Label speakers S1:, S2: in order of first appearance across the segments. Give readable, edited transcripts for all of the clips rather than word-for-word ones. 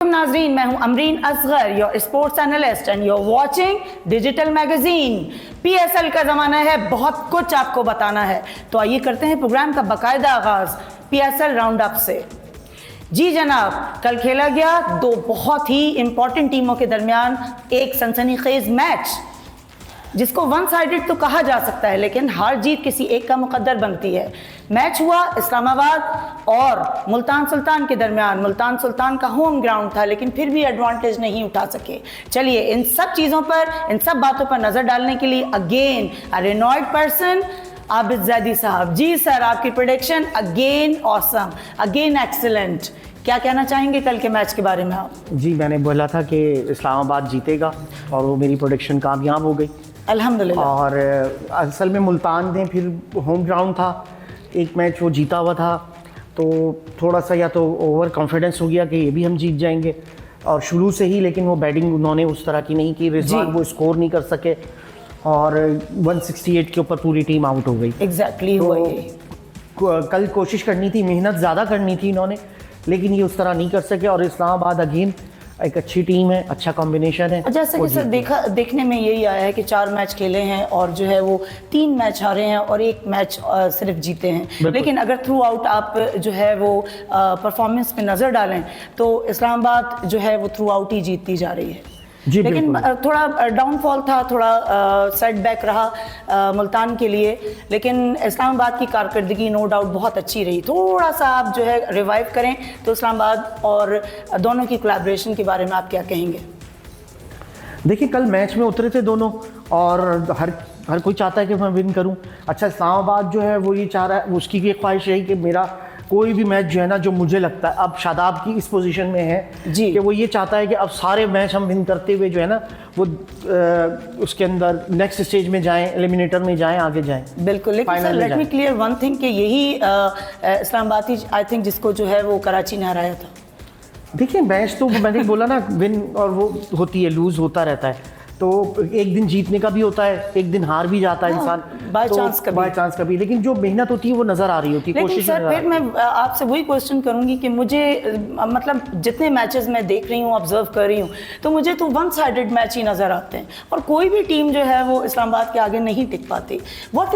S1: नाजरीन, मैं हूं Amreen Asghar, your sports analyst and your watching digital magazine. PSL का ज़माना है, बहुत कुछ आपको बताना है, तो आइए करते हैं प्रोग्राम का बाकायदा आगाज़ पीएसएल राउंड अप से। जी जनाब, कल खेला गया दो बहुत ही इंपॉर्टेंट टीमों के दरमियान एक सनसनीखेज मैच, जिसको वन साइडेड तो कहा जा सकता है, लेकिन हार जीत किसी एक का मुकद्दर बनती है। मैच हुआ इस्लामाबाद और मुल्तान सुल्तान के दरमियान। मुल्तान सुल्तान का होम ग्राउंड था, लेकिन फिर भी एडवांटेज नहीं उठा सके। चलिए इन सब चीज़ों पर, इन सब बातों पर नज़र डालने के लिए again a renowned person, Abid Zaidi साहब। जी सर, आपकी prediction again awesome, again excellent. क्या कहना चाहेंगे कल के मैच के बारे में आप?
S2: जी, मैंने बोला था कि इस्लामाबाद जीतेगा और वो मेरी प्रेडिक्शन कामयाब हो गई
S1: अल्हम्दुलिल्लाह।
S2: और असल में मुल्तान ने फिर होम ग्राउंड था, एक मैच वो जीता हुआ था, तो थोड़ा सा या तो ओवर कॉन्फिडेंस हो गया कि ये भी हम जीत जाएंगे और शुरू से ही, लेकिन वो बैटिंग उन्होंने उस तरह की नहीं की, रिजवान वो स्कोर नहीं कर सके और 168 के ऊपर पूरी टीम आउट हो गई।
S1: एग्जैक्टली
S2: कल कोशिश करनी थी, मेहनत ज़्यादा करनी थी इन्होंने, लेकिन ये उस तरह नहीं कर सके और इस्लामाबाद अगेन एक अच्छी टीम है, अच्छा कॉम्बिनेशन है।
S1: जैसे कि सर देखने में यही आया है कि 4 मैच खेले हैं और जो है वो 3 मैच हारे हैं और 1 मैच सिर्फ जीते हैं। लेकिन अगर थ्रू आउट आप जो है वो परफॉर्मेंस पे नज़र डालें तो इस्लामाबाद जो है वो थ्रू आउट ही जीतती जा रही है। लेकिन थोड़ा डाउनफॉल था, थोड़ा सेटबैक रहा मुल्तान के लिए, लेकिन इस्लामाबाद की कारकर्दगी नो डाउट बहुत अच्छी रही। थोड़ा सा आप जो है रिवाइव करें तो इस्लामाबाद और दोनों की कोलैबोरेशन के बारे में आप क्या कहेंगे?
S2: देखिए, कल मैच में उतरे थे दोनों और हर कोई चाहता है कि मैं विन करूं। अच्छा, इस्लामाबाद जो है वो ये चाह रहा है, उसकी ये ख्वाहिश रही कि मेरा कोई भी मैच जो है ना, जो मुझे लगता है अब शादाब की इस पोजीशन में है जी, कि वो ये चाहता है कि अब सारे मैच हम विन करते हुए जो है ना वो उसके अंदर नेक्स्ट स्टेज में जाएं, एलिमिनेटर में जाएं, आगे जाएं।
S1: बिल्कुल, लेकिन sir let me clear one thing कि यही इस्लामाबाद ही आई थिंक जिसको जो है वो कराची ने हराया था।
S2: देखिए, मैच तो मैंने बोला ना, विन और वो होती है, लूज होता रहता है, तो एक दिन जीतने का भी होता है, एक दिन हार भी जाता है इंसान,
S1: बाय चांस कभी,
S2: लेकिन जो मेहनत होती है वो नज़र आ रही होती है, कोशिश।
S1: सर फिर मैं आपसे वही क्वेश्चन करूंगी कि मुझे मतलब जितने मैचेस मैं देख रही हूँ, ऑब्जर्व कर रही हूँ, तो मुझे तो वन साइडेड मैच ही नज़र आते हैं और कोई भी टीम जो है वो इस्लामाबाद के आगे नहीं टिक पाती। What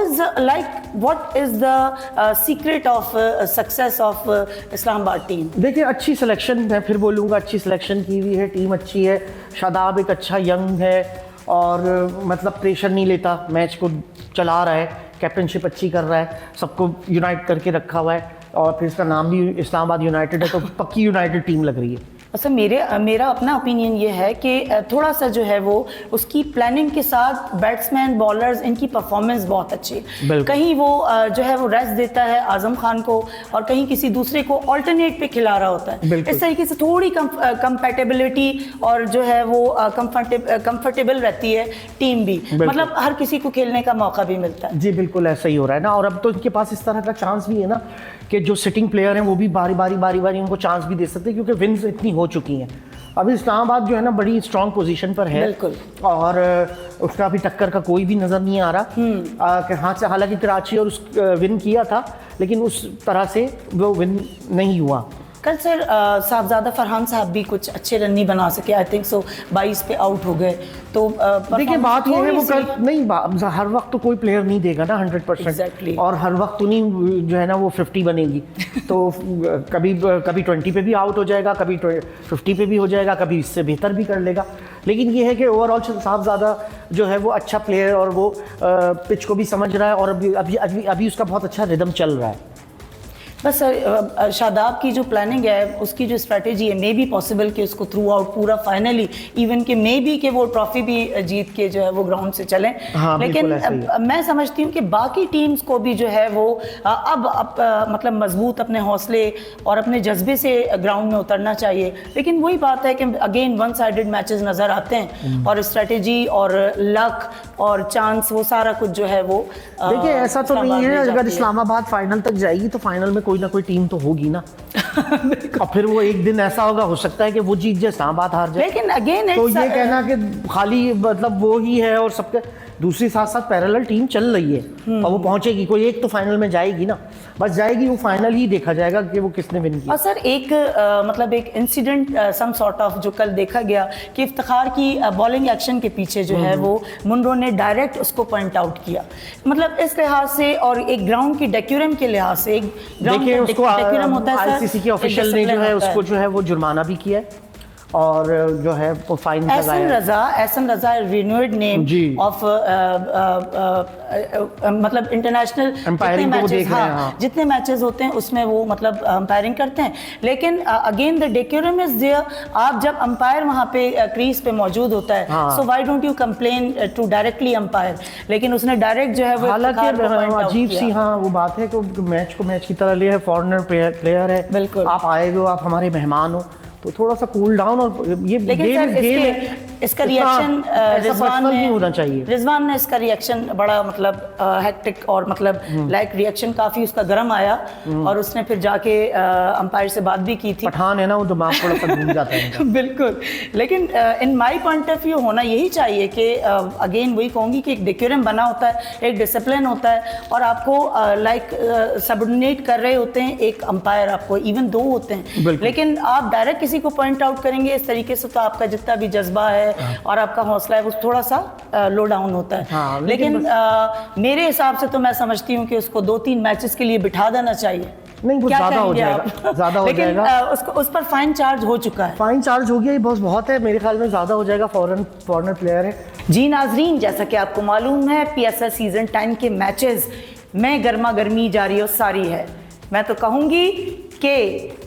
S1: is the secret of success of Islamabad team?
S2: देखिए, अच्छी सिलेक्शन, मैं फिर बोलूँगा अच्छी सिलेक्शन की हुई है, टीम अच्छी है, शादाब एक अच्छा यंग है और मतलब प्रेशर नहीं लेता, मैच को चला रहा है, कैप्टनशिप अच्छी कर रहा है, सबको यूनाइट करके रखा हुआ है और फिर इसका नाम भी इस्लामाबाद यूनाइटेड है, तो पक्की यूनाइटेड टीम लग रही है।
S1: अच्छा, मेरा अपना ओपिनियन ये है कि थोड़ा सा जो है वो उसकी प्लानिंग के साथ बैट्समैन, बॉलर्स, इनकी परफॉर्मेंस बहुत अच्छी है। कहीं वो जो है वो रेस्ट देता है आजम खान को और कहीं किसी दूसरे को ऑल्टरनेट पे खिला रहा होता है। इस तरीके से थोड़ी कंपैटिबिलिटी और जो है वो कंफर्टेबल रहती है टीम भी, मतलब हर किसी को खेलने का मौका भी मिलता है।
S2: जी बिल्कुल, ऐसा ही हो रहा है ना, और अब तो इनके पास इस तरह का चांस भी है ना कि जो सिटिंग प्लेयर हैं वो भी बारी बारी उनको चांस भी दे सकते हैं, क्योंकि विन्स इतनी हो चुकी हैं। अभी इस्लामाबाद जो है ना बड़ी स्ट्रॉन्ग पोजीशन पर है और उसका अभी टक्कर का कोई भी नज़र नहीं आ रहा कि हाँ से, हालांकि कराची और उस विन किया था, लेकिन उस तरह से वो विन नहीं हुआ।
S1: कल सर साहबजादा फरहान साहब भी कुछ अच्छे रन नहीं बना सके, आई थिंक सो 22 पे आउट हो गए। तो
S2: देखिए, बात ये है वो नहीं, हर वक्त तो कोई प्लेयर नहीं देगा ना 100%, और हर वक्त तो नहीं जो है ना वो 50 बनेगी तो कभी 20 पे भी आउट हो जाएगा, कभी 50 पे भी हो जाएगा, कभी इससे बेहतर भी कर लेगा। लेकिन ये है कि ओवरऑल साहबजादा जो है वो अच्छा प्लेयर और वो पिच को भी समझ रहा है और अभी उसका बहुत अच्छा रिदम चल रहा है।
S1: बस सर शादाब की जो प्लानिंग है, उसकी जो स्ट्रेटेजी है, मे बी पॉसिबल कि उसको थ्रू आउट पूरा फाइनली इवन के मे बी कि वो ट्रॉफी भी जीत के जो है वो ग्राउंड से चलें। लेकिन मैं समझती हूँ कि बाकी टीम्स को भी जो है वो अब मतलब मजबूत अपने हौसले और अपने जज्बे से ग्राउंड में उतरना चाहिए। लेकिन वही बात है कि अगेन वन साइडेड मैचेस नज़र आते हैं और स्ट्रेटेजी और लक और चांस, वो सारा कुछ जो है वो
S2: देखिए, ऐसा तो नहीं है, अगर इस्लामाबाद फाइनल तक जाएगी तो फाइनल में कोई ना कोई टीम तो होगी ना और फिर वो एक दिन ऐसा होगा, हो सकता है कि वो जीत जाए, इस्लामाबाद हार जाए।
S1: लेकिन अगेन
S2: तो ये कहना कि खाली मतलब वो ही है और सबके, दूसरी साथ साथ पैरेलल टीम चल रही है और वो पहुंचेगी, कोई एक तो फाइनल में जाएगी ना, बस जाएगी, वो फाइनल ही देखा जाएगा कि वो किसने विन किया।
S1: और सर एक मतलब एक इंसिडेंट सम सॉर्ट ऑफ जो कल देखा गया कि इफ्तिखार की बॉलिंग एक्शन के पीछे जो है वो मुनरो ने डायरेक्ट उसको पॉइंट आउट किया, मतलब इस लिहाज से और एक ग्राउंड की डेकोरम के लिहाज से, एक ग्राउंड
S2: देखिए उसको
S1: डेकोरम होता है
S2: आईसीसी के ऑफिशियल ने जो है उसको जो है वो जुर्माना भी किया है और जो है वो फाइन लगाया।
S1: Ahsan Raza renowned name of मतलब इंटरनेशनल जितने मैचेस होते हैं उसमें वो मतलब अंपायरिंग करते हैं, लेकिन again the decorum is there. आप जब अंपायर वहाँ पे क्रीज पे मौजूद होता है, so why don't you complain to directly umpire, लेकिन उसने डायरेक्ट जो है वो
S2: हालांकि अजीब सी वो बात है कि मैच को मैच की तरह लिया है, फॉरेनर प्लेयर है,
S1: बिल्कुल
S2: आप आए हो, आप हमारे मेहमान हो, तो थोड़ा सा कूल डाउन। और ये
S1: लेकिन इसका रिएक्शन रिजवान ने इसका रिएक्शन बड़ा मतलब हेक्टिक और मतलब लाइक रिएक्शन काफी उसका गर्म आया और उसने फिर जाके अंपायर से बात भी की थी।
S2: पठान है ना, वो दिमाग थोड़ा सा घूम जाता है
S1: बिल्कुल, लेकिन in my point of view होना यही चाहिए कि अगेन वही कहूंगी कि एक डेकोरम बना होता है, एक डिसिप्लिन होता है और आपको लाइक सबऑर्डिनेट कर रहे होते हैं एक अंपायर, आपको इवन दो होते हैं, लेकिन आप डायरेक्ट किसी को पॉइंट आउट करेंगे इस तरीके से तो आपका जितना भी जज्बा है और आपका हौसला है वो थोड़ा सा लो डाउन होता है। लेकिन मेरे हिसाब से तो मैं समझती हूँ कि उसको 2-3 मैचेस के लिए बिठा देना चाहिए।
S2: नहीं, वो ज़्यादा हो जाएगा, ज़्यादा हो जाएगा।
S1: लेकिन उस पर फाइन चार्ज हो चुका है,
S2: फाइन चार्ज हो गया, ये बहुत है, मेरे ख्याल में ज़्यादा हो जाएगा, फॉरेनर प्लेयर है।
S1: जी नाजरीन, जैसा कि आपको मालूम है PSL सीजन 10 के मैचेस में गर्मा गर्मी जारी और सारी है। मैं तो कहूँगी कि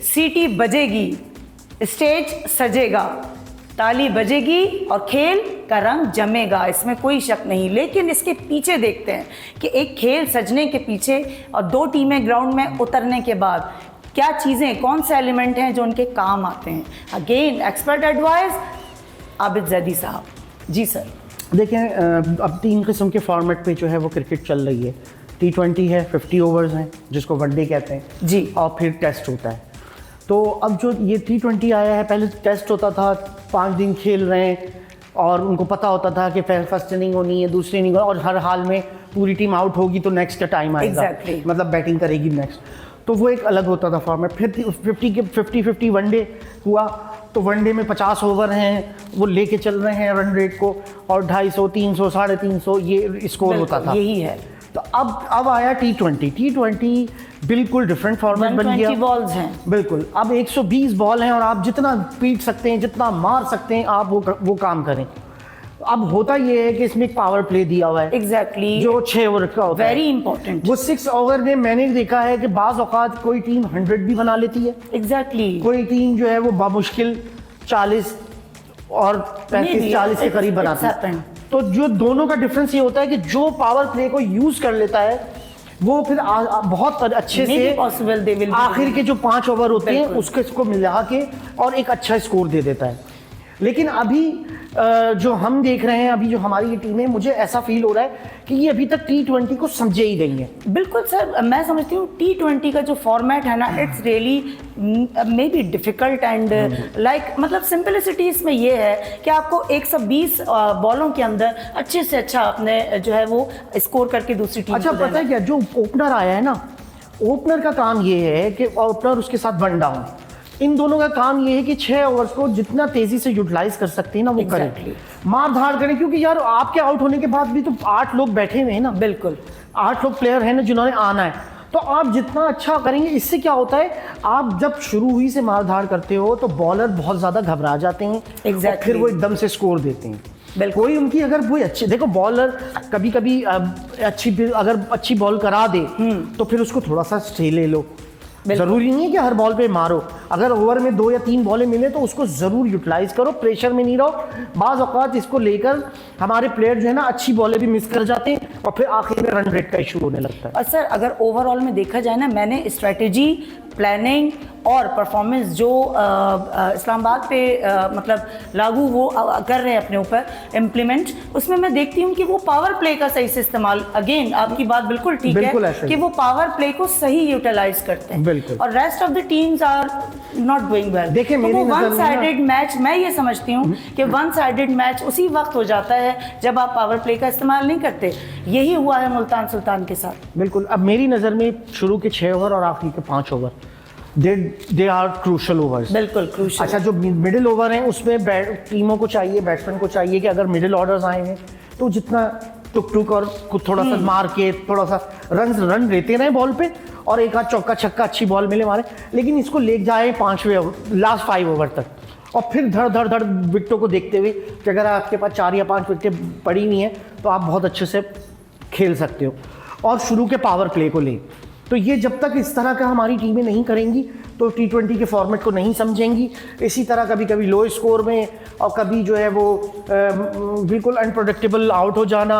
S1: सीटी बजेगी, स्टेज सजेगा, ताली बजेगी और खेल का रंग जमेगा, इसमें कोई शक नहीं। लेकिन इसके पीछे देखते हैं कि एक खेल सजने के पीछे और 2 टीमें ग्राउंड में उतरने के बाद क्या चीज़ें, कौन से एलिमेंट हैं जो उनके काम आते हैं। Again expert advice Abid Zaidi साहब। जी सर।
S2: देखें, अब 3 किस्म के फॉर्मेट पे जो है वो क्रिकेट चल रही है। T20 है, 50 ओवर्स हैं जिसको वनडे कहते हैं
S1: जी,
S2: और फिर टेस्ट होता है। तो अब जो ये T20 आया है, पहले टेस्ट होता था, 5 दिन खेल रहे हैं और उनको पता होता था कि फर्स्ट इनिंग होनी है, दूसरी इनिंग, और हर हाल में पूरी टीम आउट होगी तो नेक्स्ट का टाइम आएगा, मतलब बैटिंग करेगी नेक्स्ट, तो वो एक अलग होता था फॉर्मेट। फिर 50-50 वनडे हुआ, तो वनडे में 50 ओवर हैं, वो लेके चल रहे हैं रन रेट को, और 250, 300, 350 ये स्कोर होता था,
S1: यही है।
S2: तो अब आया T20 बिल्कुल डिफरेंट फॉर्मेट बन गया।
S1: 120 बॉल्स हैं,
S2: बिल्कुल, अब 120 बॉल हैं और आप जितना पीट सकते हैं, जितना मार सकते हैं, आप वो काम करें। अब होता ये है कि इसमें एक पावर प्ले दिया हुआ है,
S1: एग्जैक्टली,
S2: जो 6 ओवर का होता है,
S1: वेरी इंपॉर्टेंट।
S2: वो 6 ओवर में मैंने देखा है कि बाज़ औक़ात कोई टीम 100 भी बना लेती है,
S1: एग्जैक्टली,
S2: कोई टीम जो है वो बामुश्किल 40 और 35-40 के करीब बनाती है। तो जो दोनों का डिफरेंस ये होता है कि जो पावर प्ले को यूज कर लेता है वो फिर बहुत अच्छे से आखिर के जो 5 ओवर होते हैं उसको मिला के और एक अच्छा स्कोर दे देता है। लेकिन अभी जो हम देख रहे हैं, अभी जो हमारी ये टीम है, मुझे ऐसा फील हो रहा है कि ये अभी तक T20 को समझे ही नहीं है।
S1: बिल्कुल सर, मैं समझती हूँ T20 का जो फॉर्मेट है ना, it's really may be difficult and like मतलब सिंपलिसिटी इसमें ये है कि आपको 120 बॉलों के अंदर अच्छे से अच्छा अपने जो है वो स्कोर करके दूसरी टीम
S2: अच्छा, पता है क्या, जो ओपनर आया है ना, ओपनर का काम ये है कि ओपनर उसके साथ 1 डाउन, इन दोनों का काम ये है कि 6 ओवर्स को जितना तेजी से यूटिलाइज कर सकते हैं ना वो करें, मार धाड़ करें, क्योंकि यार आपके आउट होने के बाद भी तो 8 लोग बैठे हुए हैं ना, बिल्कुल 8 लोग प्लेयर हैं ना जिन्होंने आना है, तो आप जितना अच्छा करेंगे, इससे क्या होता है, आप जब शुरू हुई से मार धाड़ करते हो तो बॉलर बहुत ज़्यादा घबरा जाते हैं, फिर वो एकदम से स्कोर देते हैं। कोई उनकी अगर कोई अच्छी, देखो बॉलर कभी कभी अगर अच्छी बॉल करा दे तो फिर उसको थोड़ा सा स्टे ले लो, जरूरी नहीं है कि हर बॉल पे मारो, अगर ओवर में 2 या 3 बॉलें मिले तो उसको जरूर यूटिलाइज करो, प्रेशर में नहीं रहो। बाज़ औक़ात इसको लेकर हमारे प्लेयर जो है ना अच्छी बॉलें भी मिस कर जाते हैं और फिर आखिर में रन रेट का इशू होने लगता है।
S1: और सर अगर ओवरऑल में देखा जाए ना, मैंने स्ट्रेटेजी प्लानिंग और परफॉर्मेंस जो इस्लामाबाद पे मतलब लागू वो कर रहे हैं अपने ऊपर इम्प्लीमेंट, उसमें मैं देखती हूँ कि वो पावर प्ले का सही से इस्तेमाल, अगेन आपकी बात बिल्कुल ठीक है कि वो पावर प्ले को सही यूटिलाइज करते हैं और rest of the teams are not doing well.
S2: देखिए
S1: वो वन साइडेड मैच, मैं ये समझती हूँ कि वन साइडेड मैच उसी वक्त हो जाता है जब आप पावर प्ले का इस्तेमाल नहीं करते। यही हुआ है मुल्तान सुल्तान के साथ।
S2: बिल्कुल। अब मेरी नज़र में शुरू के 6 ओवर और आखिरी के 5 over they are crucial overs.
S1: बिल्कुल क्रूशल।
S2: अच्छा, जो मिडिल ओवर हैं उसमें टीमों को चाहिए, बैट्समैन को चाहिए कि अगर मिडिल ऑर्डर्स आए हैं तो जितना टुक टुक और कुछ थोड़ा सा मार के थोड़ा सा रन देते रहे बॉल पे और एक आध चौका छक्का अच्छी बॉल मिले मारे, लेकिन इसको ले जाए 5वें ओवर, लास्ट 5 ओवर तक और फिर धड़ विकेटों को देखते हुए कि अगर आपके पास 4 या 5 विकेटें पड़ी हुई हैं तो आप बहुत अच्छे से खेल सकते हो। और शुरू के पावर प्ले को ले, तो ये जब तक इस तरह का हमारी टीमें नहीं करेंगी तो T20 के फॉर्मेट को नहीं समझेंगी। इसी तरह कभी कभी लो स्कोर में और कभी जो है वो बिल्कुल अनप्रोडिक्टेबल आउट हो जाना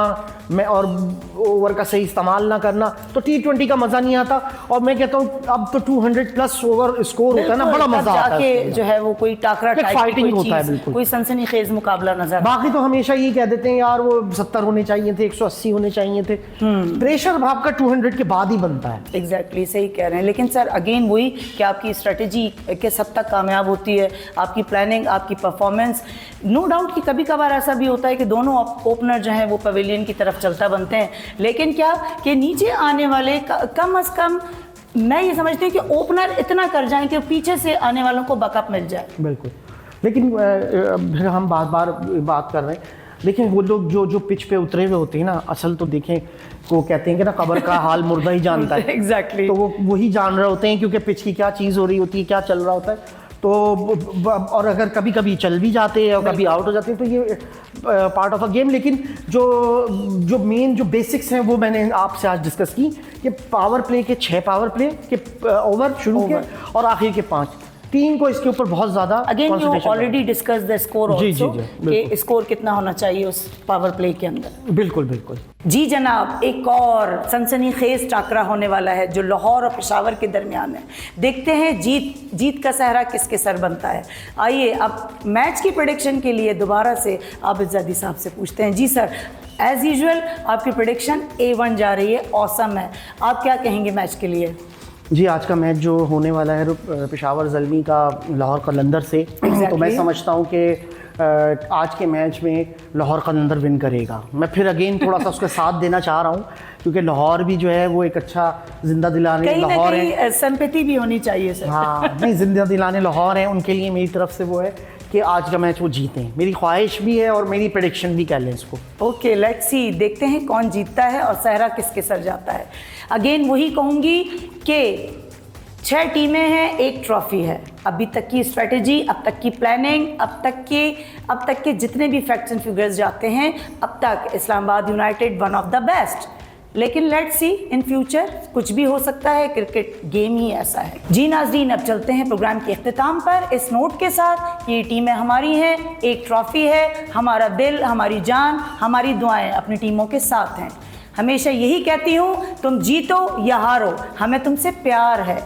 S2: मैं और ओवर का सही इस्तेमाल ना करना, तो T20 का मज़ा नहीं आता। और मैं कहता हूँ अब तो 200+ ओवर स्कोर होता है ना, बड़ा मज़ा आता है।
S1: जो है वो कोई टाकरा
S2: फाइटिंग होता है, बिल्कुल
S1: कोई सनसनीखेज मुकाबला नजर।
S2: बाकी तो हमेशा ये कह देते हैं यार वो 70 होने चाहिए थे, 180 होने चाहिए थे। प्रेशर भाव का 200 के बाद ही बनता है।
S1: एग्जैक्टली सही कह रहे हैं। लेकिन सर अगेन वही कि आपकी स्ट्रेटेजी किस हद तक कामयाब होती है, आपकी प्लानिंग, आपकी परफॉर्मेंस। नो डाउट कि कभी कभार ऐसा भी होता है कि दोनों ओपनर जो हैं वो पवेलियन की तरफ चलता बनते हैं, लेकिन क्या कि नीचे आने वाले कम से कम मैं ये समझती हूँ कि ओपनर इतना कर जाएं कि पीछे से आने वालों को बैकअप मिल जाए।
S2: बिल्कुल। लेकिन हम बात कर रहे हैं, लेकिन वो लोग जो पिच पे उतरे हुए होते हैं ना, असल तो देखें वो कहते हैं कि ना कब्र का हाल मुर्दा ही जानता है।
S1: एग्जैक्टली।
S2: तो वो वही जान रहे होते हैं क्योंकि पिच की क्या चीज़ हो रही होती है, क्या चल रहा होता है। तो और अगर कभी कभी चल भी जाते हैं और कभी आउट हो जाते हैं तो ये पार्ट ऑफ अ गेम। लेकिन जो मेन जो बेसिक्स हैं वो मैंने आपसे आज डिस्कस की कि पावर प्ले के 6 पावर प्ले के ओवर शुरू के और आखिर के 5 टीम को इसके ऊपर बहुत ज़्यादा
S1: again you already discuss the score also कि स्कोर कितना होना चाहिए उस पावर प्ले के अंदर।
S2: बिल्कुल बिल्कुल
S1: जी जनाब, एक और सनसनीखेज टाकरा होने वाला है जो लाहौर और पेशावर के दरमियान है। देखते हैं जीत का सहरा किसके सर बनता है। आइए अब मैच की प्रेडिक्शन के लिए दोबारा से आबिद ज़ादी साहब से पूछते हैं। जी सर, एज यूजुअल आपकी प्रेडिक्शन A1 जा रही है, ऑसम है, आप क्या कहेंगे मैच के लिए?
S2: जी, आज का मैच जो होने वाला है पेशावर ज़ल्मी का लाहौर कलंदर से, तो मैं समझता हूँ कि आज के मैच में लाहौर कलंदर विन करेगा। मैं फिर अगेन थोड़ा सा उसका साथ देना चाह रहा हूँ क्योंकि लाहौर भी जो है वो एक अच्छा जिंदा दिलाने लाहौर है,
S1: सिंपैथी भी होनी चाहिए सर।
S2: हाँ नहीं, जिंदा दिलाने लाहौर है, उनके लिए मेरी तरफ से वो है कि आज का मैच वो जीतें। मेरी ख्वाहिश भी है और मेरी प्रेडिक्शन भी कह लें इसको।
S1: ओके, लेट्स सी, देखते हैं कौन जीतता है और सहरा किसके सर जाता है। अगेन वही कहूँगी कि 6 टीमें हैं, 1 ट्रॉफी है। अभी तक की स्ट्रेटेजी, अब तक की प्लानिंग, अब तक के जितने भी फैक्ट्स एंड फिगर्स जाते हैं, अब तक Islamabad United one of the best. लेकिन लेट्स सी इन फ्यूचर, कुछ भी हो सकता है, क्रिकेट गेम ही ऐसा है। जी नाज़रीन, अब चलते हैं प्रोग्राम के इख्तिताम पर इस नोट के साथ कि ये टीमें हमारी हैं, 1 ट्रॉफी है, हमारा दिल, हमारी जान, हमारी दुआएं अपनी टीमों के साथ हैं। हमेशा यही कहती हूँ, तुम जीतो या हारो, हमें तुमसे प्यार है।